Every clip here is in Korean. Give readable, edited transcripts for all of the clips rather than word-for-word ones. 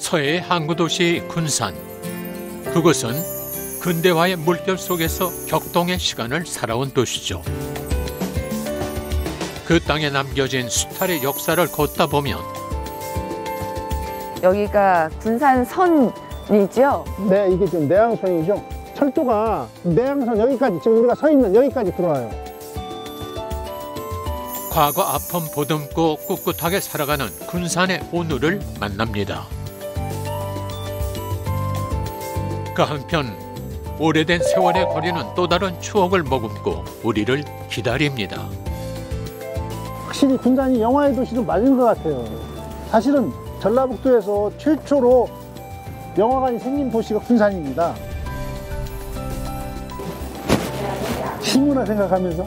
서해의 항구 도시 군산. 그곳은 근대화의 물결 속에서 격동의 시간을 살아온 도시죠. 그 땅에 남겨진 수탈의 역사를 걷다 보면 여기가 군산선이죠? 네, 이게 지금 내항선이죠. 철도가 내항선 여기까지, 지금 우리가 서 있는 여기까지 들어와요. 과거 아픔 보듬고 꿋꿋하게 살아가는 군산의 오늘을 만납니다. 그 한편 오래된 세월의 거리는 또 다른 추억을 머금고 우리를 기다립니다. 확실히 군산이 영화의 도시도 맞은 것 같아요. 사실은 전라북도에서 최초로 영화관이 생긴 도시가 군산입니다. 시문화 생각하면서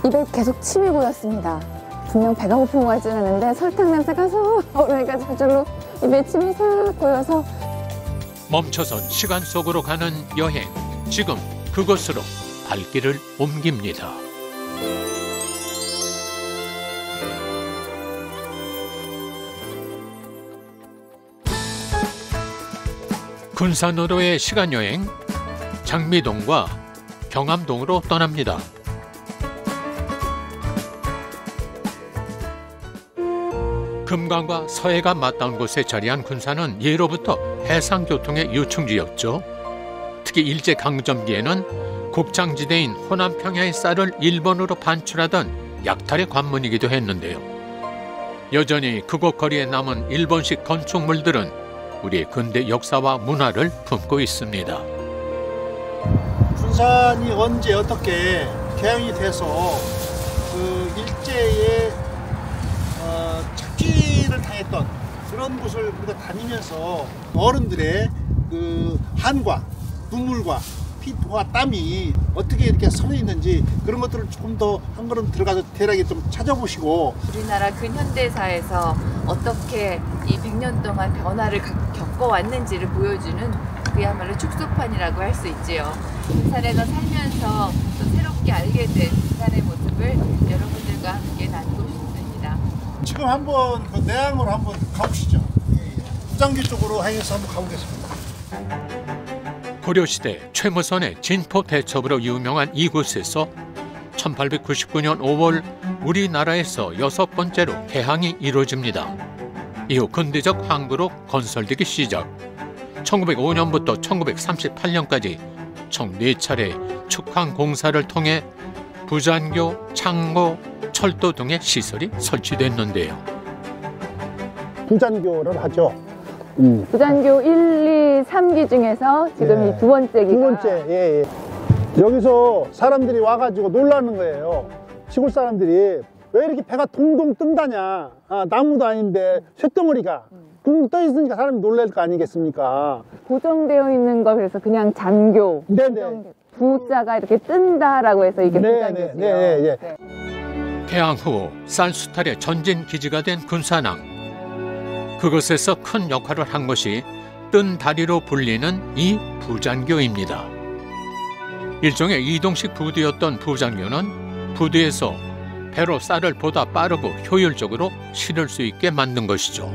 입에 계속 침이 고였습니다. 분명 배가 고픈 것 같지는 않은데 설탕 냄새가 쏙 오르니까 저절로 입에 침이 싹 고여서 멈춰선 시간 속으로 가는 여행. 지금 그곳으로 발길을 옮깁니다. 군산으로의 시간여행, 장미동과 경암동으로 떠납니다. 금강과 서해가 맞닿은 곳에 자리한 군산은 예로부터 해상교통의 요충지였죠. 특히 일제강점기에는 곡창지대인 호남평야의 쌀을 일본으로 반출하던 약탈의 관문이기도 했는데요. 여전히 그곳 거리에 남은 일본식 건축물들은 우리의 근대 역사와 문화를 품고 있습니다. 군산이 언제 어떻게 개항이 돼서 그 일제의 착취를 당했던 그런 곳을 우리가 다니면서 어른들의 그 한과 눈물과 피와 땀이 어떻게 이렇게 서려 있는지 그런 것들을 조금 더 한 걸음 들어가서 대략에 좀 찾아보시고 우리나라 근현대사에서 어떻게 이 100년 동안 변화를 겪어왔는지를 보여주는 그야말로 축소판이라고 할 수 있지요. 군산에서 살면서 또 새롭게 알게 된 군산의 모습을 여러분들과 함께 나누고 싶습니다. 지금 한번 그 내항으로 한번 가보시죠. 부장교 쪽으로 향해서 한번 가보겠습니다. 고려시대 최무선의 진포대첩으로 유명한 이곳에서 1899년 5월 우리나라에서 6번째로 개항이 이루어집니다. 이후 근대적 항구로 건설되기 시작. 1905년부터 1938년까지 총 4차례 축항 공사를 통해 부잔교, 창고, 철도 등의 시설이 설치됐는데요. 부잔교를 하죠. 부잔교 1, 2, 3기 중에서 지금 이 두 번째 기가 두 번째, 예. 여기서 사람들이 와가지고 놀라는 거예요. 시골 사람들이 왜 이렇게 배가 동동 뜬다냐. 나무도 아닌데 쇳덩어리가 붕 떠 있으니까 사람이 놀랄 거 아니겠습니까? 고정되어 있는 거 그래서 그냥 잔교. 네네. 부자가 이렇게 뜬다라고 해서 이게 부잔교죠. 네. 개항 후 쌀수탈의 전진 기지가 된 군산항. 그곳에서 큰 역할을 한 것이 뜬 다리로 불리는 이 부잔교입니다. 일종의 이동식 부두였던 부잔교는 부두에서 배로 쌀을 보다 빠르고 효율적으로 실을 수 있게 만든 것이죠.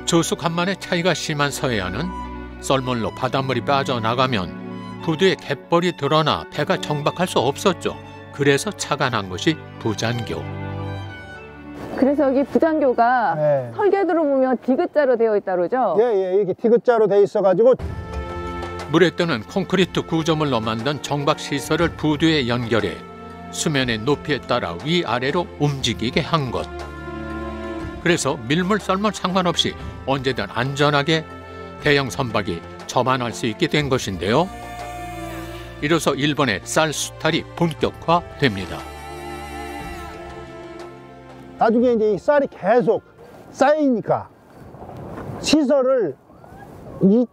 조수 간만의 차이가 심한 서해안은 썰물로 바닷물이 빠져나가면 부두에 갯벌이 드러나 배가 정박할 수 없었죠. 그래서 착안한 것이 부잔교. 그래서 여기 부잔교가 설계도로 보면 디귿자로 되어 있다 그러죠? 예, 이게 디귿자로 돼 있어가지고 물에 뜨는 콘크리트 구조물로 만든 정박시설을 부두에 연결해 수면의 높이에 따라 위아래로 움직이게 한 것. 그래서 밀물 썰물 상관없이 언제든 안전하게 대형 선박이 접안할 수 있게 된 것인데요. 이로써 일본의 쌀 수탈이 본격화됩니다. 나중에 이제 이 쌀이 계속 쌓이니까 시설을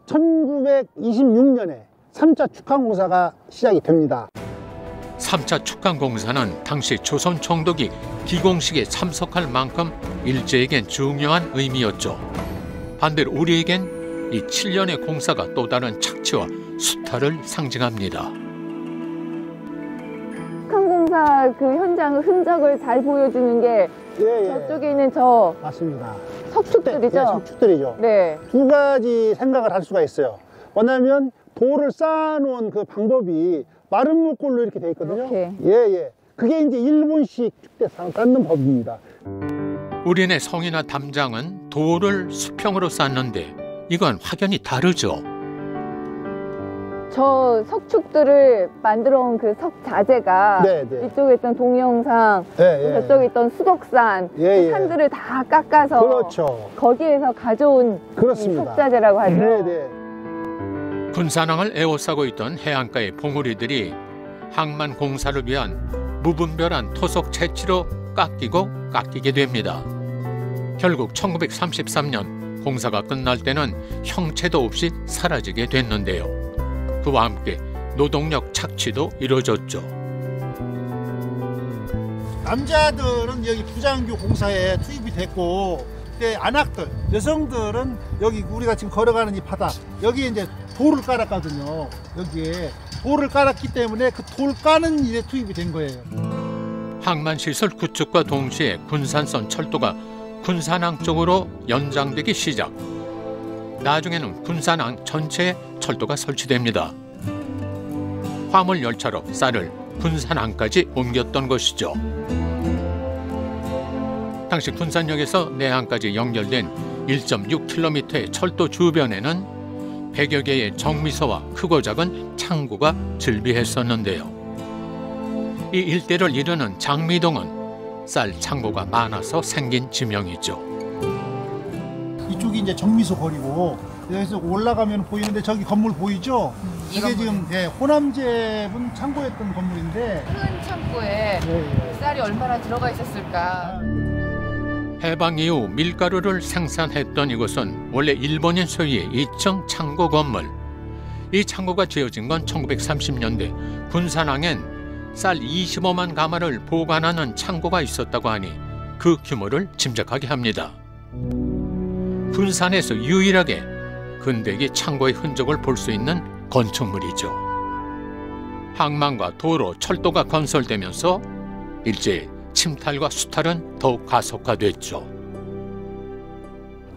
1926년에 3차 축항공사가 시작이 됩니다. 3차 축항공사는 당시 조선 총독이 기공식에 참석할 만큼 일제에겐 중요한 의미였죠. 반대로 우리에겐 이 7년의 공사가 또 다른 착취와 수탈을 상징합니다. 축항공사 공사 그 현장 흔적을 잘 보여주는 게 예, 예. 저쪽에 있는 저 맞습니다. 석축들이죠? 네, 석축들이죠. 네. 두 가지 생각을 할 수가 있어요. 뭐냐면 돌을 쌓아놓은 그 방법이 마른 목골로 이렇게 돼 있거든요. 이렇게. 예, 예. 그게 이제 일본식 축대상 쌓는 법입니다. 우리네 성이나 담장은 돌을 수평으로 쌓는데 이건 확연히 다르죠. 저 석축들을 만들어 온 그 석자재가 네, 네. 이쪽에 있던 동영상, 예, 예. 저쪽에 있던 수덕산, 예, 그 예. 산들을 다 깎아서 그렇죠. 거기에서 가져온 그렇습니다. 이 석자재라고 하죠. 네, 네. 군산항을 에워싸고 있던 해안가의 봉우리들이 항만 공사를 위한 무분별한 토속 채취로 깎이게 됩니다. 결국 1933년 공사가 끝날 때는 형체도 없이 사라지게 됐는데요. 그와 함께 노동력 착취도 이루어졌죠. 남자들은 여기 부장교 공사에 투입이 됐고, 근데 안악들, 여성들은 여기 우리가 지금 걸어가는 이 바다, 여기에 이제 돌을 깔았거든요. 여기에 돌을 깔았기 때문에 그 돌 까는 일에 투입이 된 거예요. 항만시설 구축과 동시에 군산선 철도가 군산항 쪽으로 연장되기 시작. 나중에는 군산항 전체에 철도가 설치됩니다. 화물 열차로 쌀을 군산항까지 옮겼던 것이죠. 당시 군산역에서 내항까지 연결된 1.6km의 철도 주변에는 100여 개의 정미소와 크고 작은 창구가 즐비했었는데요. 이 일대를 이루는 장미동은 쌀 창고가 많아서 생긴 지명이죠. 이쪽이 이제 정미소 거리고, 여기서 올라가면 보이는데 저기 건물 보이죠? 이게 지금 호남제분 창고였던 건물인데, 큰 창고에 쌀이 얼마나 들어가 있었을까. 해방 이후 밀가루를 생산했던 이곳은 원래 일본인 소유의 2층 창고 건물. 이 창고가 지어진 건 1930년대 군산항엔 쌀 25만 가마를 보관하는 창고가 있었다고 하니 그 규모를 짐작하게 합니다. 군산에서 유일하게 근대기 창고의 흔적을 볼 수 있는 건축물이죠. 항만과 도로, 철도가 건설되면서 일제히 침탈과 수탈은 더욱 가속화됐죠.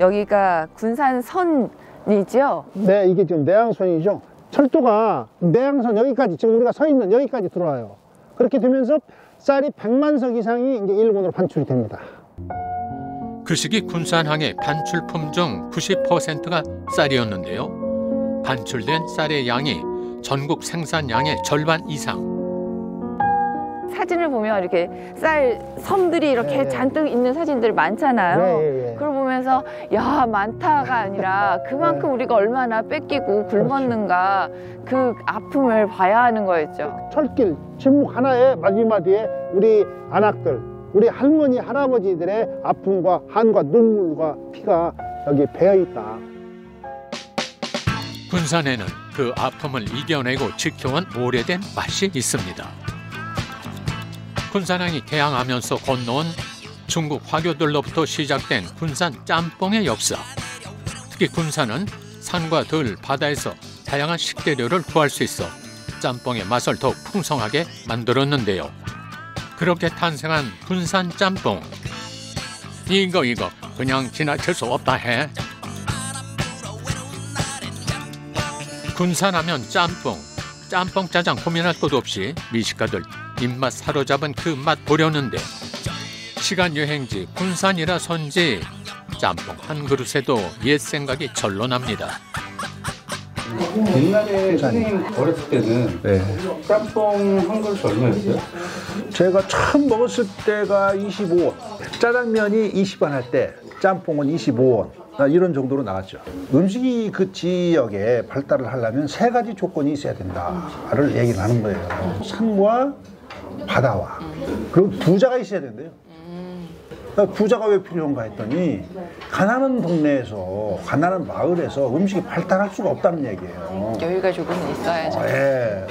여기가 군산선이죠? 네, 이게 지금 내항선이죠. 철도가 내항선 여기까지, 지금 우리가 서 있는 여기까지 들어와요. 그렇게 되면서 쌀이 100만 석 이상이 이제 일본으로 반출이 됩니다. 그 시기 군산항의 반출품 중 90%가 쌀이었는데요. 반출된 쌀의 양이 전국 생산량의 절반 이상. 사진을 보면 이렇게 쌀 섬들이 이렇게 네. 잔뜩 있는 사진들 많잖아요. 네. 그걸 보면서 야 많다가 아니라 그만큼 우리가 얼마나 뺏기고 굶었는가 그 아픔을 봐야 하는 거였죠. 철길 침묵 하나에 마디마디에 우리 안악들, 우리 할머니 할아버지들의 아픔과 한과 눈물과 피가 여기 배어 있다. 군산에는 그 아픔을 이겨내고 지켜온 오래된 맛이 있습니다. 군산항이 개항하면서 건너온 중국 화교들로부터 시작된 군산 짬뽕의 역사. 특히 군산은 산과 들, 바다에서 다양한 식재료를 구할 수 있어 짬뽕의 맛을 더욱 풍성하게 만들었는데요. 그렇게 탄생한 군산 짬뽕. 이거 그냥 지나칠 수 없다 해. 군산하면 짬뽕 짜장 고민할 것 없이 미식가들 입맛 사로잡은 그 맛 보려는데 시간 여행지 군산이라선지 짬뽕 한 그릇에도 옛 생각이 절로 납니다. 옛날에 선생님 어렸을 때는 짬뽕 한 그릇 얼마였어요? 제가 처음 먹었을 때가 25원, 짜장면이 20원 할 때 짬뽕은 25원 이런 정도로 나왔죠. 음식이 그 지역에 발달을 하려면 세 가지 조건이 있어야 된다를 얘기를 하는 거예요. 산과 바다와 그리고 부자가 있어야 된대요. 부자가 왜 필요한가 했더니 가난한 동네에서, 가난한 마을에서 음식이 발달할 수가 없다는 얘기예요. 여유가 조금 있어야죠. 네.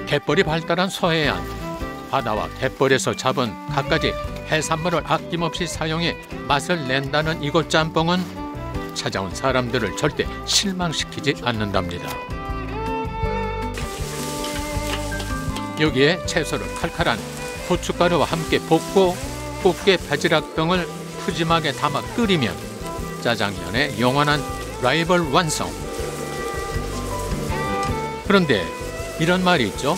갯벌이 발달한 서해안. 바다와 갯벌에서 잡은 갖가지 해산물을 아낌없이 사용해 맛을 낸다는 이곳 짬뽕은 찾아온 사람들을 절대 실망시키지 않는답니다. 여기에 채소를 칼칼한 고춧가루와 함께 볶고 꽃게 바지락 등을 푸짐하게 담아 끓이면 짜장면의 영원한 라이벌 완성. 그런데 이런 말이 있죠.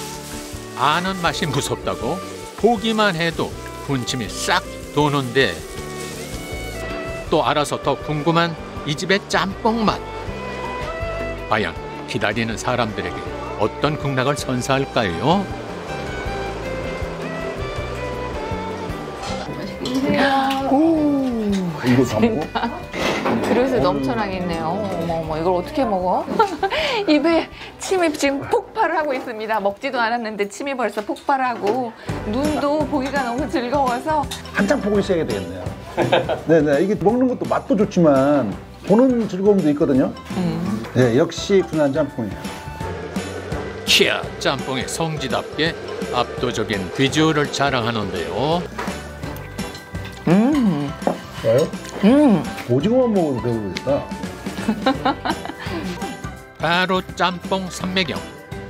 아는 맛이 무섭다고 보기만 해도 군침이 싹 도는데 또 알아서 더 궁금한 이 집의 짬뽕 맛. 과연 기다리는 사람들에게 어떤 극락을 선사할까요? 이거 다 먹어? 그릇을 넘쳐나겠네요. 어머, 이걸 어떻게 먹어? 입에 침이 지금 폭발을 하고 있습니다. 먹지도 않았는데 침이 벌써 폭발하고 눈도 보기가 너무 즐거워서 한참 보고 있어야 되겠네요. 네네, 이게 먹는 것도 맛도 좋지만 보는 즐거움도 있거든요. 네, 역시 군산 짬뽕이에요. 키야 짬뽕의 성지답게 압도적인 비주얼을 자랑하는데요. 오징어만 먹어도 배부르겠다. 바로 짬뽕 산매경.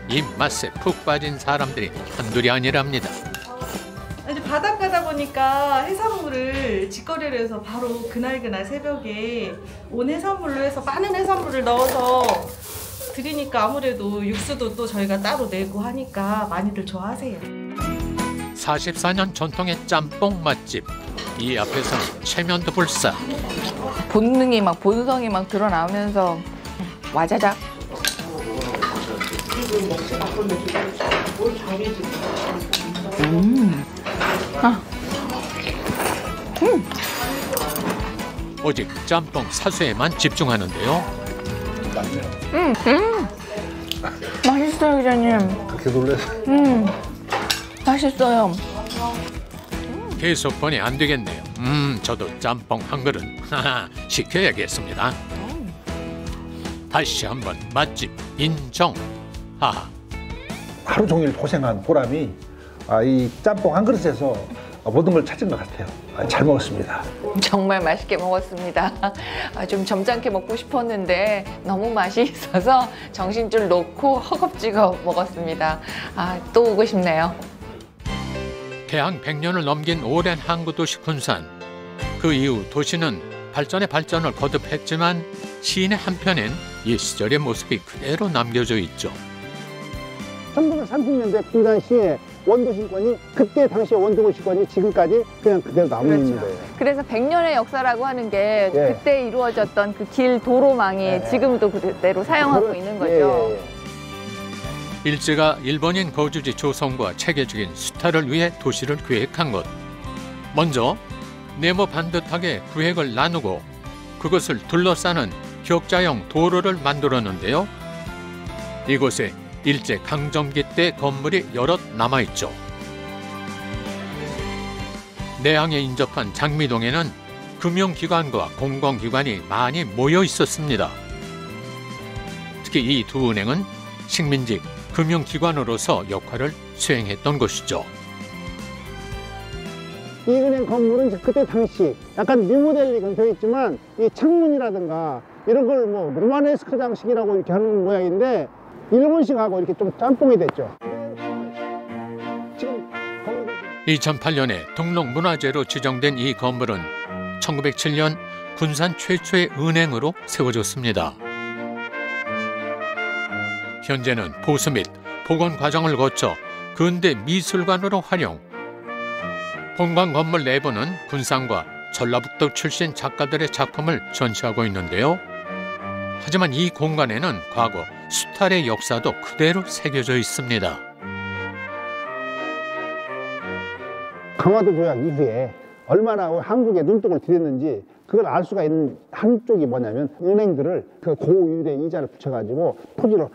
이 맛에 푹 빠진 사람들이 한둘이 아니랍니다. 이제 바닷가다 보니까 해산물을 직거래를 해서 바로 그날 새벽에 온 해산물로 해서 많은 해산물을 넣어서 드리니까 아무래도 육수도 또 저희가 따로 내고 하니까 많이들 좋아하세요. 44년 전통의 짬뽕 맛집. 이 앞에서는 체면도 불사. 본능이 막 본성이 막 드러나면서 와자작. 오직 짬뽕 사수에만 집중하는데요. 맛있어요, 기자님. 그렇게 놀래서. 맛있어요. 계속 보니 안 되겠네요. 저도 짬뽕 한 그릇 시켜야겠습니다. 다시 한번 맛집 인정. 하하. 하루 종일 고생한 보람이 이 짬뽕 한 그릇에서 모든 걸 찾은 것 같아요. 잘 먹었습니다. 정말 맛있게 먹었습니다. 좀 점잖게 먹고 싶었는데 너무 맛이 있어서 정신줄 놓고 허겁지겁 먹었습니다. 또 오고 싶네요. 개항 100년을 넘긴 오랜 항구 도시 군산. 그 이후 도시는 발전에 발전을 거듭했지만 시인의 한편엔 옛 시절의 모습이 그대로 남겨져 있죠. 1930년대 군산시의 원도시권이 그때 당시의 원도시권이 지금까지 그냥 그대로 남아 있는 거예요. 그래서 100년의 역사라고 하는 게 예. 그때 이루어졌던 그 길 도로망이 예. 지금도 그대로 사용하고 있는 거죠. 일제가 일본인 거주지 조선과 체계적인 수탈을 위해 도시를 계획한 것. 먼저 네모 반듯하게 구획을 나누고 그것을 둘러싸는 격자형 도로를 만들었는데요. 이곳에 일제 강점기 때 건물이 여럿 남아있죠. 내항에 인접한 장미동에는 금융기관과 공공기관이 많이 모여 있었습니다. 특히 이 두 은행은 식민지 금융기관으로서 역할을 수행했던 것이죠. 이 은행 건물은 그때 당시 약간 리모델링이 건설했지만 이 창문이라든가 이런 걸 뭐 로마네스크장식이라고 이렇게 하는 모양인데 일본식하고 이렇게 좀 짬뽕이 됐죠. 지금 2008년에 등록문화재로 지정된 이 건물은 1907년 군산 최초의 은행으로 세워졌습니다. 현재는 보수 및 복원 과정을 거쳐 근대 미술관으로 활용. 본관 건물 내부는 군산과 전라북도 출신 작가들의 작품을 전시하고 있는데요. 하지만 이 공간에는 과거 수탈의 역사도 그대로 새겨져 있습니다. 강화도 조약 이후에 얼마나 한국에 눈독을 들였는지 그걸 알 수가 있는 한쪽이 뭐냐면 은행들을 그 고율의 이자를 붙여가지고 토지로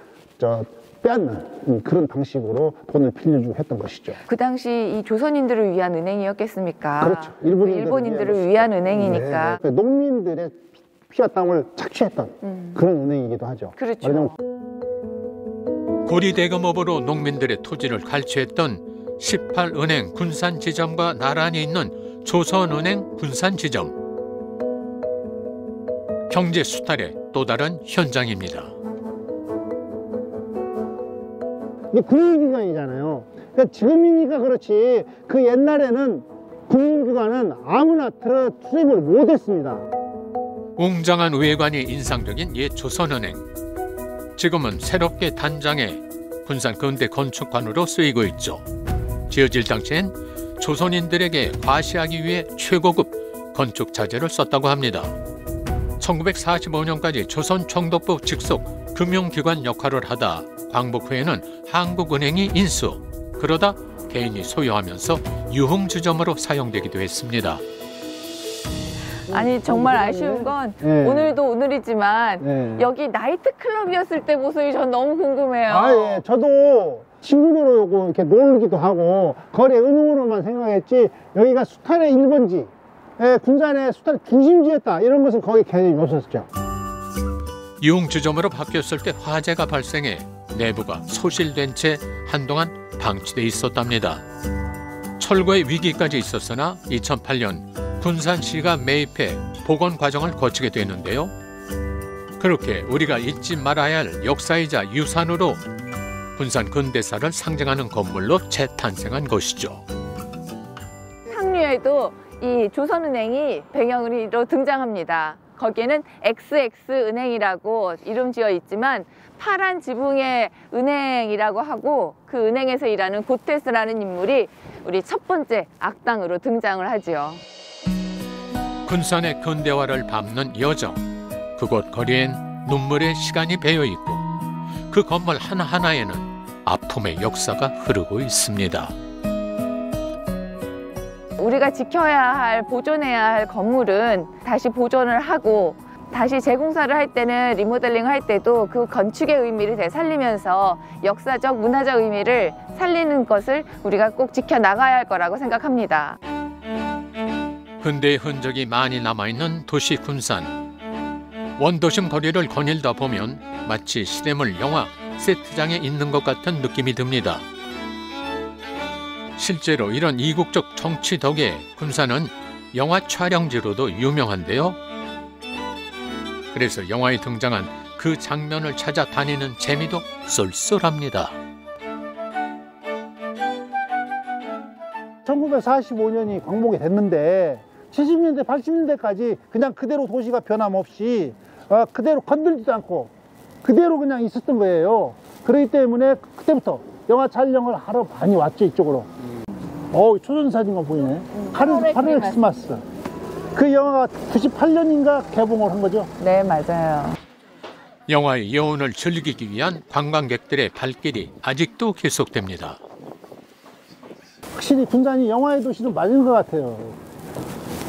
빼앗는 그런 방식으로 돈을 빌려주고 했던 것이죠. 그 당시 이 조선인들을 위한 은행이었겠습니까? 그렇죠. 일본인들을 위한 은행이니까. 네. 농민들의 피와 땀을 착취했던 그런 은행이기도 하죠. 그렇죠. 고리대금업으로 농민들의 토지를 갈취했던 18은행 군산지점과 나란히 있는 조선은행 군산지점. 경제 수탈의 또 다른 현장입니다. 이게 금융기관이잖아요. 그러니까 지금이니까 그렇지 그 옛날에는 금융기관은 아무나 출입을 못했습니다. 웅장한 외관이 인상적인 옛 조선은행. 지금은 새롭게 단장해 군산 근대 건축관으로 쓰이고 있죠. 지어질 당시엔 조선인들에게 과시하기 위해 최고급 건축 자재를 썼다고 합니다. 1945년까지 조선 총독부 직속 금융기관 역할을 하다 광복 후에는 한국은행이 인수. 그러다 개인이 소유하면서 유흥주점으로 사용되기도 했습니다. 아니 정말 아쉬운 건 오늘도 오늘이지만 여기 나이트클럽이었을 때 모습이 전 너무 궁금해요. 예. 저도 친구들하고 오고 이렇게 놀기도 하고 거래 은흥으로만 생각했지 여기가 수탈의 1번지, 군산의 수탈의 중심지였다 이런 것은 거의 개념이 없었죠. 유흥주점으로 바뀌었을 때 화재가 발생해 내부가 소실된 채 한동안 방치돼 있었답니다. 철거의 위기까지 있었으나 2008년 군산시가 매입해 복원 과정을 거치게 되는데요. 그렇게 우리가 잊지 말아야 할 역사이자 유산으로 군산 근대사를 상징하는 건물로 재탄생한 것이죠. 상류에도 이 조선은행이 배경으로 등장합니다. 거기에는 XX은행이라고 이름 지어 있지만 파란 지붕의 은행이라고 하고 그 은행에서 일하는 고테스라는 인물이 우리 첫 번째 악당으로 등장을 하지요. 군산의 근대화를 밟는 여정. 그곳 거리엔 눈물의 시간이 배어있고 그 건물 하나하나에는 아픔의 역사가 흐르고 있습니다. 우리가 지켜야 할, 보존해야 할 건물은 다시 보존을 하고 다시 재공사를 할 때는 리모델링 할 때도 그 건축의 의미를 되살리면서 역사적, 문화적 의미를 살리는 것을 우리가 꼭 지켜나가야 할 거라고 생각합니다. 근대의 흔적이 많이 남아있는 도시 군산. 원도심 거리를 거닐다 보면 마치 시대물 영화 세트장에 있는 것 같은 느낌이 듭니다. 실제로 이런 이국적 정치 덕에 군산은 영화 촬영지로도 유명한데요. 그래서 영화에 등장한 그 장면을 찾아 다니는 재미도 쏠쏠합니다. 1945년이 광복이 됐는데 70년대, 80년대까지 그냥 그대로 도시가 변함없이 그대로 건들지도 않고 그대로 그냥 있었던 거예요. 그렇기 때문에 그때부터 영화 촬영을 하러 많이 왔죠, 이쪽으로. 초전사진관 보이네. 하늘 크리스마스. 그 영화가 98년인가 개봉을 한 거죠? 네, 맞아요. 영화의 여운을 즐기기 위한 관광객들의 발길이 아직도 계속됩니다. 확실히 군산이 영화의 도시는 맞은 것 같아요.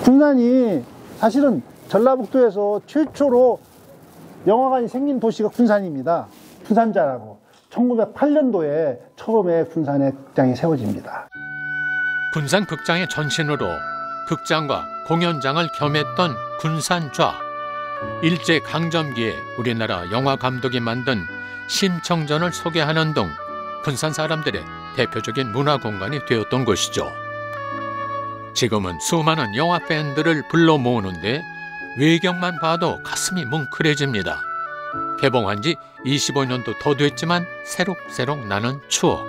군산이 사실은 전라북도에서 최초로 영화관이 생긴 도시가 군산입니다. 군산자라고. 1908년도에 처음에 군산에 극장이 세워집니다. 군산 극장의 전신으로 극장과 공연장을 겸했던 군산좌. 일제강점기에 우리나라 영화 감독이 만든 심청전을 소개하는 등 군산 사람들의 대표적인 문화 공간이 되었던 것이죠. 지금은 수많은 영화 팬들을 불러 모으는데 외경만 봐도 가슴이 뭉클해집니다. 개봉한 지 25년도 더 됐지만 새록새록 나는 추억.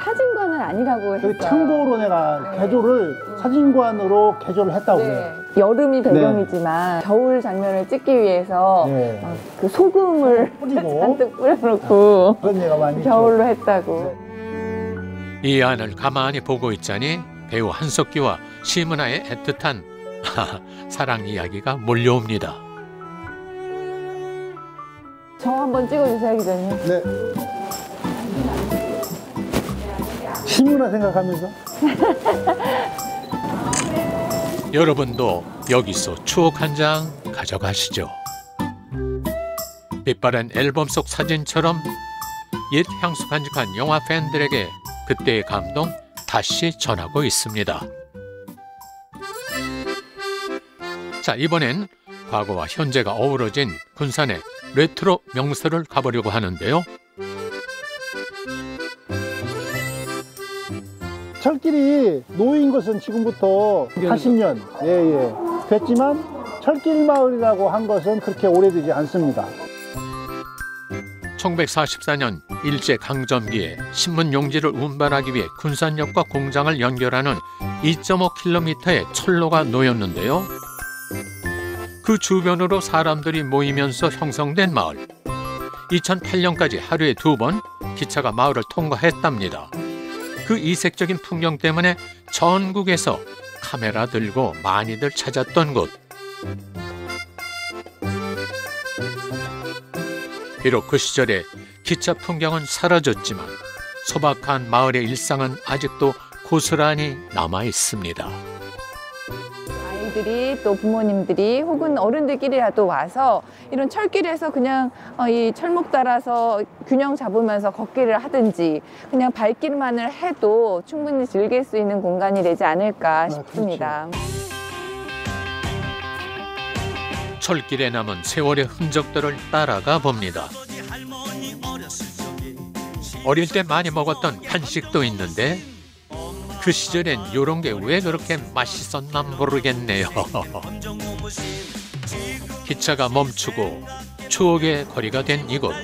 사진관은 아니라고 했어요. 참고로 내가 개조를 사진관으로 개조를 했다고 해요. 여름이 배경이지만 겨울 장면을 찍기 위해서 그 소금을 잔뜩 뿌려놓고 그런 얘가 많이 겨울로 했다고. 이 안을 가만히 보고 있자니 배우 한석기와 심은하의 애틋한 사랑 이야기가 몰려옵니다. 저 한번 찍어주세요, 기자님. 네. 심은하 생각하면서. 여러분도 여기서 추억 한 장 가져가시죠. 빛바랜 앨범 속 사진처럼 옛 향수 간직한 영화 팬들에게 그때의 감동 다시 전하고 있습니다. 자, 이번엔 과거와 현재가 어우러진 군산의 레트로 명소를 가보려고 하는데요. 철길이 놓인 것은 지금부터 80년 됐지만 철길 마을이라고 한 것은 그렇게 오래되지 않습니다. 1944년 일제강점기에 신문 용지를 운반하기 위해 군산역과 공장을 연결하는 2.5km의 철로가 놓였는데요. 그 주변으로 사람들이 모이면서 형성된 마을. 2008년까지 하루에 2번 기차가 마을을 통과했답니다. 그 이색적인 풍경 때문에 전국에서 카메라 들고 많이들 찾았던 곳. 비록 그 시절에 기차 풍경은 사라졌지만 소박한 마을의 일상은 아직도 고스란히 남아 있습니다. 아이들이 또 부모님들이 혹은 어른들끼리라도 와서 이런 철길에서 그냥 이 철목 따라서 균형 잡으면서 걷기를 하든지 그냥 발길만을 해도 충분히 즐길 수 있는 공간이 되지 않을까 싶습니다. 철길에 남은 세월의 흔적들을 따라가 봅니다. 어릴 때 많이 먹었던 간식도 있는데 그 시절엔 이런 게 왜 그렇게 맛있었나 모르겠네요. 기차가 멈추고 추억의 거리가 된 이곳.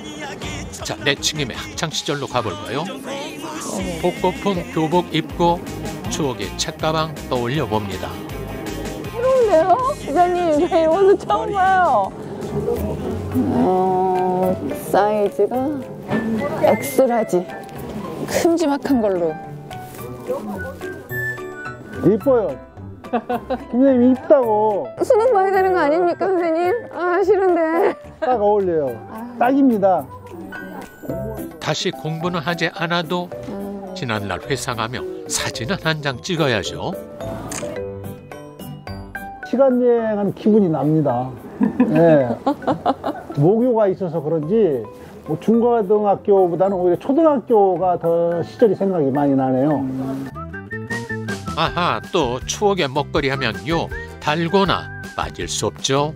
자, 내친김에 학창시절로 가볼까요? 복고풍 교복 입고 추억의 책가방 떠올려 봅니다. 새로운데요? 기자님, 저 이 모습 처음 봐요. 사이즈가 엑스라지. 큼지막한 걸로. 이뻐요. 김선생님 이쁘다고. 수능 봐야 되는 거 아닙니까, 선생님? 아, 싫은데. 딱 어울려요. 딱입니다. 다시 공부는 하지 않아도 지난날 회상하며 사진은 한 장 찍어야죠. 시간 여행하는 기분이 납니다. 네. 모교가 있어서 그런지 뭐 중고등학교보다는 오히려 초등학교가 더 시절이 생각이 많이 나네요. 아하, 또 추억의 먹거리 하면요, 달고나 빠질 수 없죠.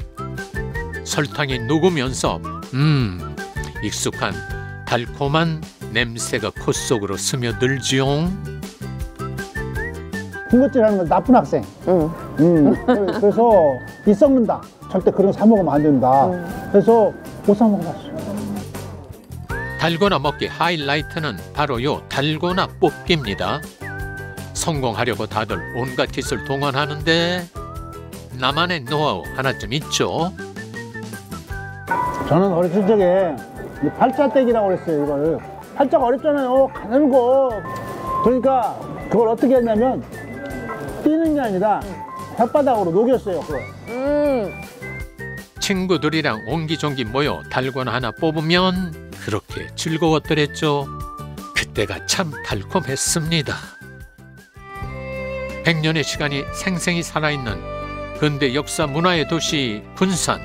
설탕이 녹으면서 익숙한 달콤한 냄새가 코 속으로 스며들지요. 군것질 하는 건 나쁜 학생. 그래서 이 썩는다. 절대 그런 거 사 먹으면 안 된다. 그래서 못 사 먹어봤어요. 달고나 먹기 하이라이트는 바로 요 달고나 뽑기입니다. 성공하려고 다들 온갖 기술 동원하는데 나만의 노하우 하나쯤 있죠. 저는 어렸을 적에 팔자떼기라고 그랬어요. 이걸 팔자가 어렵잖아요. 가늘고. 그러니까 그걸 어떻게 했냐면 뛰는 게 아니라 혓바닥으로 녹였어요. 그걸. 친구들이랑 옹기종기 모여 달고나 하나 뽑으면 그렇게 즐거웠더랬죠. 그때가 참 달콤했습니다. 100년의 시간이 생생히 살아있는 근대 역사 문화의 도시 군산.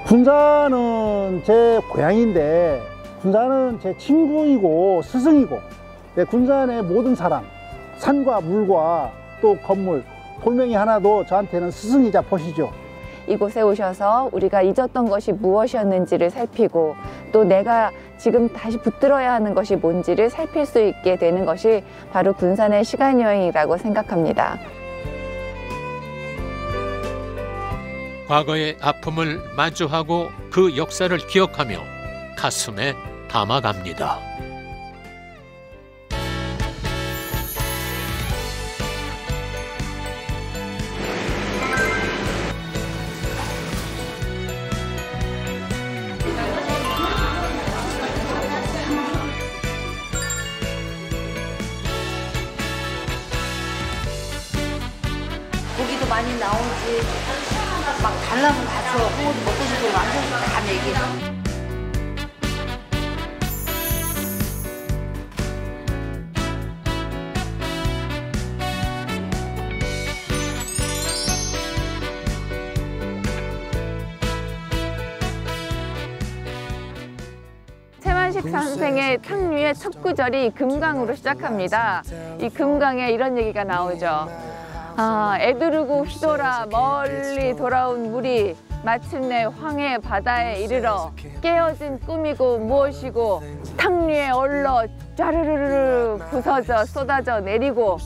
군산은 제 고향인데 군산은 제 친구이고 스승이고 군산의 모든 사람, 산과 물과 또 건물, 돌멩이 하나도 저한테는 스승이자 보시죠. 이곳에 오셔서 우리가 잊었던 것이 무엇이었는지를 살피고 또 내가 지금 다시 붙들어야 하는 것이 뭔지를 살필 수 있게 되는 것이 바로 군산의 시간여행이라고 생각합니다. 과거의 아픔을 마주하고 그 역사를 기억하며 가슴에 담아갑니다. 고기도 많이 나오지 막 달라면 다 줘. 먹고 싶으면 안 줘도 다 먹이. 최만식 선생의 탕류의 첫 구절이 금강으로 시작합니다. 이 금강에 이런 얘기가 나오죠. 애두르고 휘돌아 멀리 돌아온 물이 마침내 황해 바다에 이르러 깨어진 꿈이고 무엇이고 탕류에 얼러 쫘르르르 부서져 쏟아져 내리고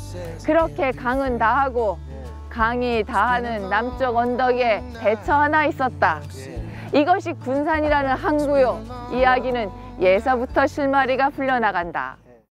그렇게 강은 다하고 강이 다하는 남쪽 언덕에 대처 하나 있었다. 이것이 군산이라는 항구요. 이야기는 예서부터 실마리가 풀려나간다.